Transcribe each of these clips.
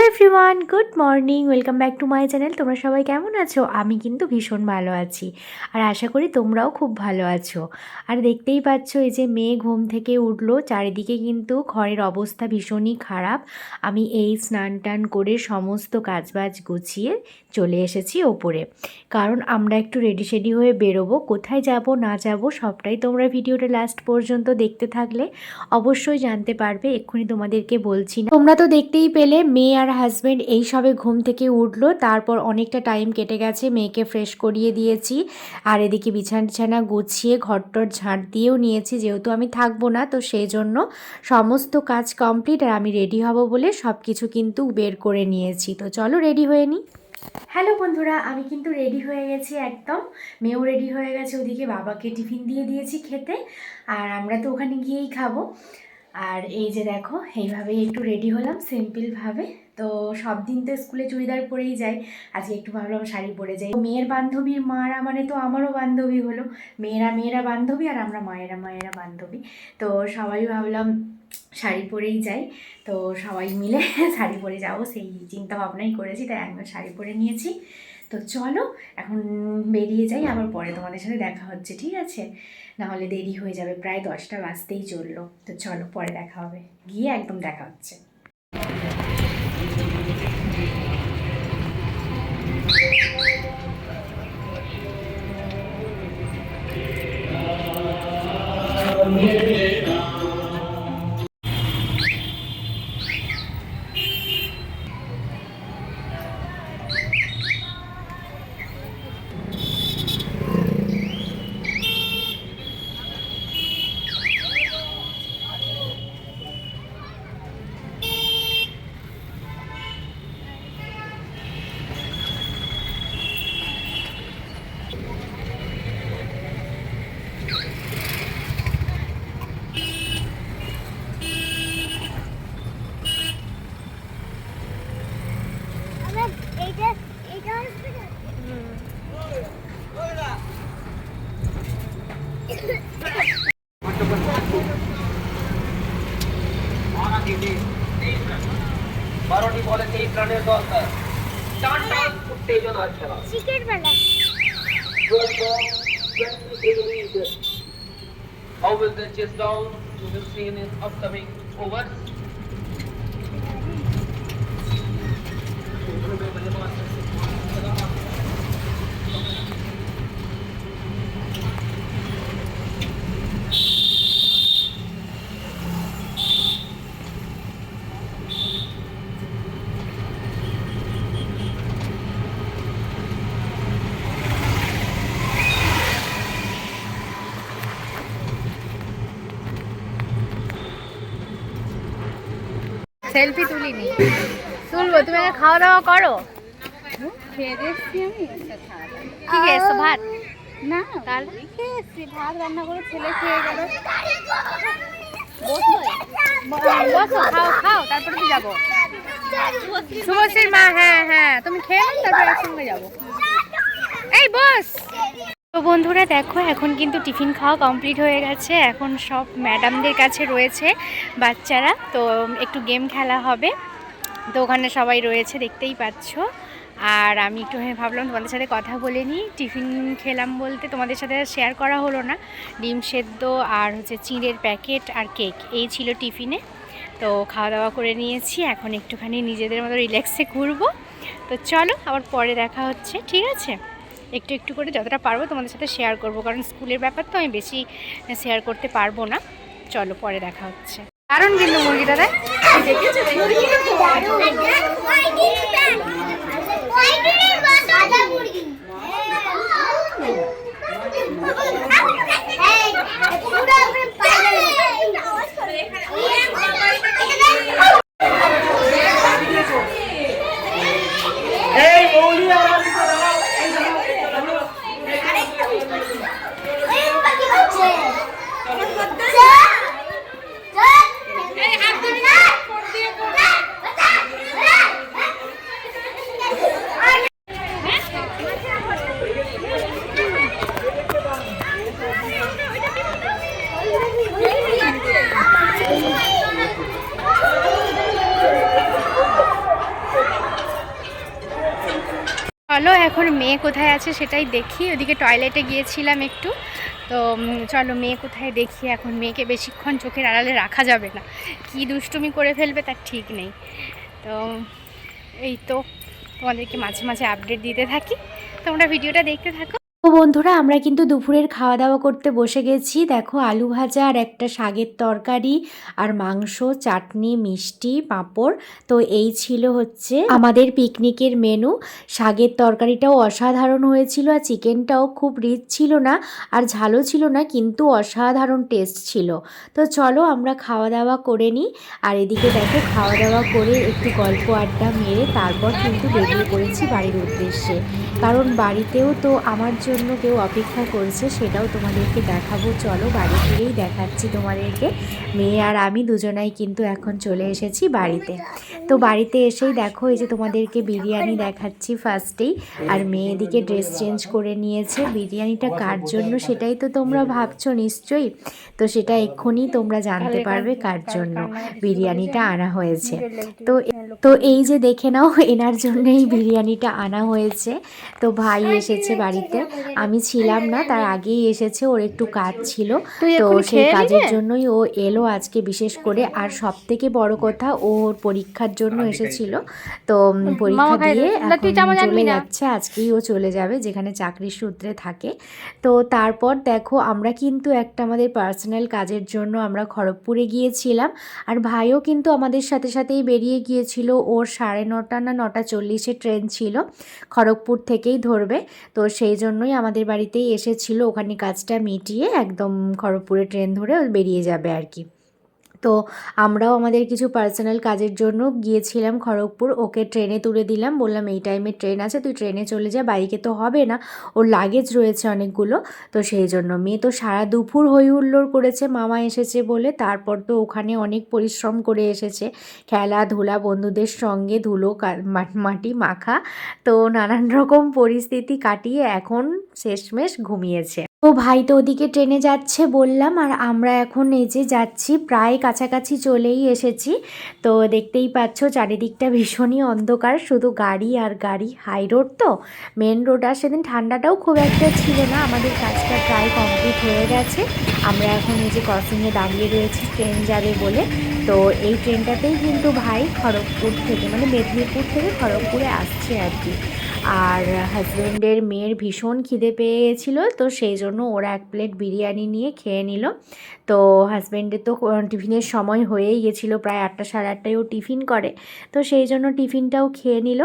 Everyone, good morning, welcome back to my channel. তোমরা সবাই কেমন আছো? আমি কিন্তু ভীষণ ভালো আছি, আর আশা করি তোমরাও খুব ভালো আছো। আর দেখতেই পাচ্ছ, এই যে মেয়ে ঘুম থেকে উঠলো, চারিদিকে কিন্তু ঘরের অবস্থা ভীষণই খারাপ। আমি এই স্নান টান করে সমস্ত কাজবাজ গুছিয়ে চলে এসেছি ওপরে, কারণ আমরা একটু রেডি শেডি হয়ে বেরোবো। কোথায় যাব না যাব সবটাই তোমরা ভিডিওটা লাস্ট পর্যন্ত দেখতে থাকলে অবশ্যই জানতে পারবে। এক্ষুনি তোমাদেরকে বলছি না, তোমরা তো দেখতেই পেলে মেয়ে আর হাজব্যান্ড এই সবে ঘুম থেকে উঠলো। তারপর অনেকটা টাইম কেটে গেছে, মেয়েকে ফ্রেশ করিয়ে দিয়েছি, আর এদিকে বিছানা গুছিয়ে ঘরটর ঝাঁট দিয়েও নিয়েছি। যেহেতু আমি থাকবো না, তো সেই জন্য সমস্ত কাজ কমপ্লিট, আর আমি রেডি হব বলে সব কিছু কিন্তু বের করে নিয়েছি। তো চলো রেডি হয়ে নিই। হ্যালো বন্ধুরা, আমি কিন্তু রেডি হয়ে গেছি একদম। মেয়েও রেডি হয়ে গেছে, ওদিকে বাবাকে টিফিন দিয়ে দিয়েছি খেতে, আর আমরা তো ওখানে গিয়েই খাবো। আর এই যে দেখো, এইভাবেই একটু রেডি হলাম সিম্পলভাবে। তো সব দিন তো স্কুলে চুড়িদার পরেই যাই, আজকে একটু ভাবলাম শাড়ি পরে যাই। মেয়ের বান্ধবীর মারা মানে তো আমারও বান্ধবী হলো, মেয়েরা বান্ধবী আর আমরা মায়েরা বান্ধবী। তো সবাই ভাবলাম শাড়ি পরেই যাই, তো সবাই মিলে শাড়ি পরে যাবো সেই চিন্তা ভাবনাই করেছি, তাই আমি শাড়ি পরে নিয়েছি। তো চলো এখন বেরিয়ে যাই, আবার পরে তোমাদের সাথে দেখা হচ্ছে, ঠিক আছে? নাহলে দেরি হয়ে যাবে, প্রায় 10টা বাজতেই চললো। তো চলো পরে দেখা হবে, গিয়ে একদম দেখা হচ্ছে। বারোটি বলে 23 রানের দরকার, চারটা উত্তেজনার খেলা। ক্রিকেট খেলা। How will the chess down to be seen in upcoming overs? Selfie তুলিনি, তুলবো। তুমি আগে খাওয়া দাওয়া করো। খেয়ে এসছি আমি। কি খেয়েছো? ভাত? না, তাহলে খেয়ে এসছি, ভাত রান্না করে ছেলে খেয়ে গেল। বসো, খাও খাও, তারপরে তো যাবো। শুভশ্রীর মা, হ্যাঁ হ্যাঁ, তুমি খেয়ে নাও, তারপরে একসঙ্গে যাবো। এই বস। তো বন্ধুরা দেখো, এখন কিন্তু টিফিন খাওয়া কমপ্লিট হয়ে গেছে। এখন সব ম্যাডামদের কাছে রয়েছে বাচ্চারা, তো একটু গেম খেলা হবে। তো ওখানে সবাই রয়েছে, দেখতেই পাচ্ছ। আর আমি একটু ভাবলাম তোমাদের সাথে কথা বলে নিই। টিফিন খেলাম বলতে তোমাদের সাথে শেয়ার করা হলো না, ডিম সেদ্ধ আর হচ্ছে চিঁড়ের প্যাকেট আর কেক, এই ছিল টিফিনে। তো খাওয়া দাওয়া করে নিয়েছি, এখন একটুখানি নিজেদের মতো রিল্যাক্সে ঘুরবো। তো চলো আবার পরে দেখা হচ্ছে, ঠিক আছে? একটু একটু করে যতটা পারবো তোমাদের সাথে শেয়ার করব, কারণ স্কুলের ব্যাপার তো আমি বেশি শেয়ার করতে পারবো না। চলো পরে দেখা হচ্ছে। দারুণ কিন্তু মুরগিটা দেখ। চলো এখন মেয়ে কোথায় আছে সেটাই দেখি। ওদিকে টয়লেটে গিয়েছিলাম একটু, তো চলো মেয়ে কোথায় দেখি। এখন মেয়েকে বেশিক্ষণ চোখের আড়ালে রাখা যাবে না, কি দুষ্টুমি করে ফেলবে তার ঠিক নেই। তো এই তো তোমাদেরকে মাঝে মাঝে আপডেট দিতে থাকি, তোমরা ভিডিওটা দেখতে থাকো। তো বন্ধুরা আমরা কিন্তু দুপুরের খাওয়া দাওয়া করতে বসে গেছি। দেখো আলু ভাজা আর একটা শাকের তরকারি আর মাংস, চাটনি, মিষ্টি, পাঁপড়। তো এই ছিল হচ্ছে আমাদের পিকনিকের মেনু। শাকের তরকারিটাও অসাধারণ হয়েছিল আর চিকেনটাও খুব রিচ ছিল না আর ঝালও ছিল না, কিন্তু অসাধারণ টেস্ট ছিল। তো চলো আমরা খাওয়া দাওয়া করে নিই। আর এদিকে দেখো খাওয়া দাওয়া করে একটু গল্প আড্ডা মেরে তারপর কিন্তু বেরিয়ে পড়েছি বাড়ির উদ্দেশ্যে, কারণ বাড়িতেও তো আমার জন্য কেউ অপেক্ষা করছে, সেটাও তোমাদেরকে দেখাবো। চলো বাড়ি ফিরেই দেখাচ্ছি তোমাদেরকে। মেয়ে আর আমি দুজনাই কিন্তু এখন চলে এসেছি বাড়িতে। তো বাড়িতে এসেই দেখো এই যে তোমাদেরকে বিরিয়ানি দেখাচ্ছি ফার্স্টেই। আর মেয়ে এদিকে ড্রেস চেঞ্জ করে নিয়েছে। বিরিয়ানিটা কার জন্য সেটাই তো তোমরা ভাবছো নিশ্চয়ই, তো সেটা এক্ষুনি তোমরা জানতে পারবে কার জন্য বিরিয়ানিটা আনা হয়েছে। তো তো এই যে দেখে নাও, এনার জন্যই বিরিয়ানিটা আনা হয়েছে। তো ভাই এসেছে বাড়িতে, আমি ছিলাম না, তার আগেই এসেছে, ওর একটু কাজ ছিল, তো সেই কাজের জন্যই ও এলো আজকে বিশেষ করে। আর সব থেকে বড় কথা, ওর পরীক্ষার জন্য এসেছিল। তো পরীক্ষা দিয়ে এখন চলে যাচ্ছে, আজকেই ও চলে যাবে যেখানে চাকরির সূত্রে থাকে। তো তারপর দেখো আমরা কিন্তু একটা আমাদের পার্সোনাল কাজের জন্য আমরা খড়গপুরে গিয়েছিলাম। আর ভাইও কিন্তু আমাদের সাথে সাথেই বেরিয়ে গিয়েছিল। ওর 9:30 না 9:40 ট্রেন ছিল, খড়গপুর থেকেই ধরবে। তো সেই জন্যই আমাদের বাড়িতেই এসেছিল, ওখানে কাজটা মিটিয়ে একদম খড়গপুরে ট্রেন ধরে বেরিয়ে যাবে আর কি। তো আমরাও আমাদের কিছু পার্সোনাল কাজের জন্য গিয়েছিলাম খড়গপুর। ওকে ট্রেনে তুলে দিলাম, বললাম এই টাইমে ট্রেন আছে, তুই ট্রেনে চলে যা, বাইকে তো হবে না, ওর লাগেজ রয়েছে অনেকগুলো। তো সেই জন্য মেয়ে তো সারা দুপুর হই হুল্লোড় করেছে মামা এসেছে বলে। তারপর তো ওখানে অনেক পরিশ্রম করে এসেছে, খেলাধুলা, বন্ধুদের সঙ্গে ধুলো মাটি মাখা, তো নানান রকম পরিস্থিতি কাটিয়ে এখন শেষমেশ ঘুমিয়েছে। তো ভাই তো ওদিকে ট্রেনে যাচ্ছে বললাম, আর আমরা এখন এই যে যাচ্ছি, প্রায় কাছাকাছি চলেই এসেছি। তো দেখতেই পাচ্ছ চারিদিকটা ভীষণই অন্ধকার, শুধু গাড়ি আর গাড়ি। হাই রোড তো, মেন রোড। আর সেদিন ঠান্ডাটাও খুব একটা ছিল না, আমাদের কাজটা প্রায় কমপ্লিট হয়ে গেছে। আমরা এখন এই যে ক্রসিংয়ে দাঁড়িয়ে রয়েছি ট্রেন যাবে বলে। তো এই ট্রেনটাতেই কিন্তু ভাই খড়গপুর থেকে, মানে মেদিনীপুর থেকে খড়গপুরে আসছে আর কি। আর হাজব্যান্ডের মেয়ের ভীষণ খিদে পেয়েছিল, তো সেই জন্য ওরা 1 প্লেট বিরিয়ানি নিয়ে খেয়ে নিল। তো হাজব্যান্ডের তো টিফিনের সময় হয়েই গেছিলো, প্রায় 8টা 8:30টায় ও টিফিন করে, তো সেই জন্য টিফিনটাও খেয়ে নিল।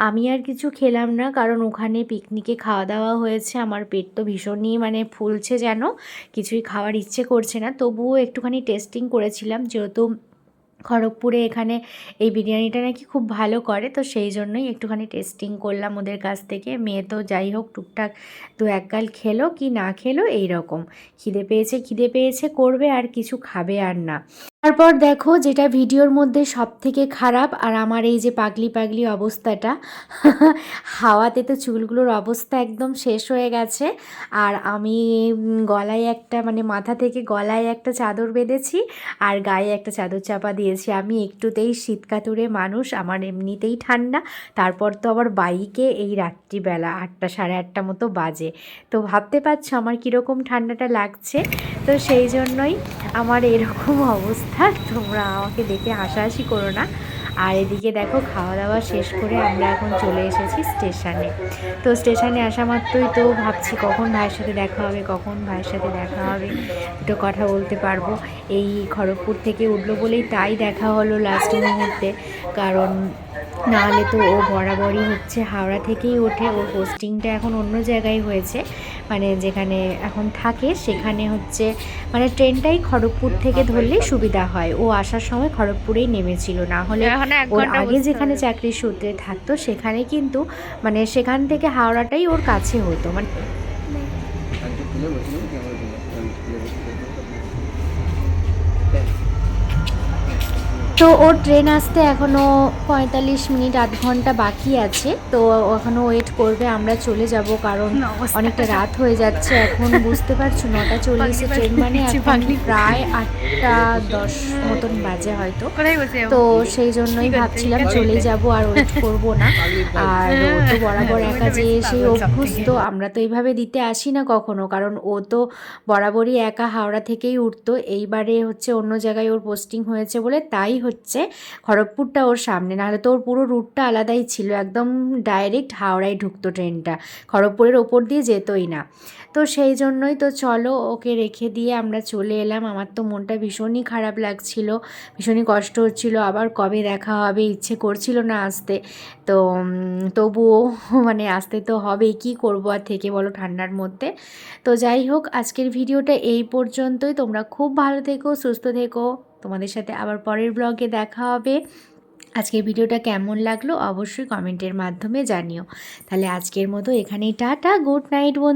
আমি আর কিছু খেলাম না, কারণ ওখানে পিকনিকে খাওয়া দাওয়া হয়েছে, আমার পেট তো ভীষণই মানে ফুলছে, যেন কিছুই খাওয়ার ইচ্ছে করছে না। তবুও একটুখানি টেস্টিং করেছিলাম, যেহেতু খড়গপুরে এখানে এই বিরিয়ানিটা নাকি খুব ভালো করে, তো সেই জন্যই একটুখানি টেস্টিং করলাম ওদের কাছ থেকে। মেয়ে তো যাই হোক টুকটাক 2-1 গাল খেলো কি না খেলো এই রকম, খিদে পেয়েছে করবে, আর কিছু খাবে আর না। তারপর দেখো যেটা ভিডিওর মধ্যে সব থেকে খারাপ, আর আমার এই যে পাগলি পাগলি অবস্থাটা, হাওয়াতে তো চুলগুলোর অবস্থা একদম শেষ হয়ে গেছে। আর আমি গলায় একটা, মানে মাথা থেকে গলায় একটা চাদর বেঁধেছি আর গায়ে একটা চাদর চাপা দিয়েছি। আমি একটুতেই শীতকাতুরে মানুষ, আমার এমনিতেই ঠান্ডা, তারপর তো আবার বাইকে এই রাত্রিবেলা 8টা 8:30 মতো বাজে। তো ভাবতে পারছো আমার কীরকম ঠান্ডাটা লাগছে। তো সেই জন্যই আমার এরকম অবস্থা, তোমরা আমাকে দেখে হাসাহাসি করো না। আর এদিকে দেখো খাওয়া দাওয়া শেষ করে আমরা এখন চলে এসেছি স্টেশনে। তো স্টেশনে আসা মাত্রই তো ভাবছি কখন ভাইয়ের সাথে দেখা হবে, একটু কথা বলতে পারবো। এই খড়গপুর থেকে উঠলো বলেই তাই দেখা হলো লাস্ট মুহূর্তে, কারণ নাহলে তো ও বরাবরই হচ্ছে হাওড়া থেকেই ওঠে, ওর পোস্টিংটা এখন অন্য জায়গায় হয়েছে, মানে যেখানে এখন থাকে সেখানে হচ্ছে মানে ট্রেনটাই খড়গপুর থেকে ধরলেই সুবিধা হয়। ও আসার সময় খড়গপুরেই নেমেছিল, না হলে ওর আগে যেখানে চাকরির সূত্রে থাকতো সেখানে কিন্তু মানে সেখান থেকে হাওড়াটাই ওর কাছে হতো। মানে তো ওর ট্রেন আসতে এখনও 45 মিনিট আধ ঘন্টা বাকি আছে, তো এখনও ওয়েট করবে। আমরা চলে যাব কারণ অনেকটা রাত হয়ে যাচ্ছে এখন, বুঝতে পারছো 9:40 ট্রেন মানে এখন প্রায় 8:10 মতন বাজে হয়তো। তো সেই জন্যই ভাবছিলাম চলেই যাব আর ওয়েট করব না। আর ও তো বরাবর একা যে সেই অভ্যস্ত, আমরা তো এইভাবে দিতে আসি না কখনো, কারণ ও তো বরাবরই একা হাওড়া থেকেই উঠতো। এইবারে হচ্ছে অন্য জায়গায় ওর পোস্টিং হয়েছে বলে তাই হচ্ছে খড়গপুরটা ওর সামনে, নাহলে তো ওর পুরো রুটটা আলাদাই ছিল, একদম ডাইরেক্ট হাওড়ায় ঢুকতো ট্রেনটা, খড়গপুরের ওপর দিয়ে যেতই না। তো সেই জন্যই তো চলো ওকে রেখে দিয়ে আমরা চলে এলাম। আমার তো মনটা ভীষণই খারাপ লাগছিল, ভীষণই কষ্ট হচ্ছিল, আবার কবে দেখা হবে ইচ্ছে করছিল না আসতে। তো তবুও মানে আসতে তো হবেই, কী করবো আর থেকে বলো ঠান্ডার মধ্যে। তো যাই হোক, আজকের ভিডিওটা এই পর্যন্তই। তোমরা খুব ভালো থেকো, সুস্থ থেকো। তোমাদের সাথে আবার পরের ব্লগে দেখা হবে। আজকের ভিডিওটা কেমন লাগলো অবশ্যই কমেন্টের মাধ্যমে জানিও। তাহলে আজকের মতো এখানেই টাটা, গুড নাইট বন্ধু।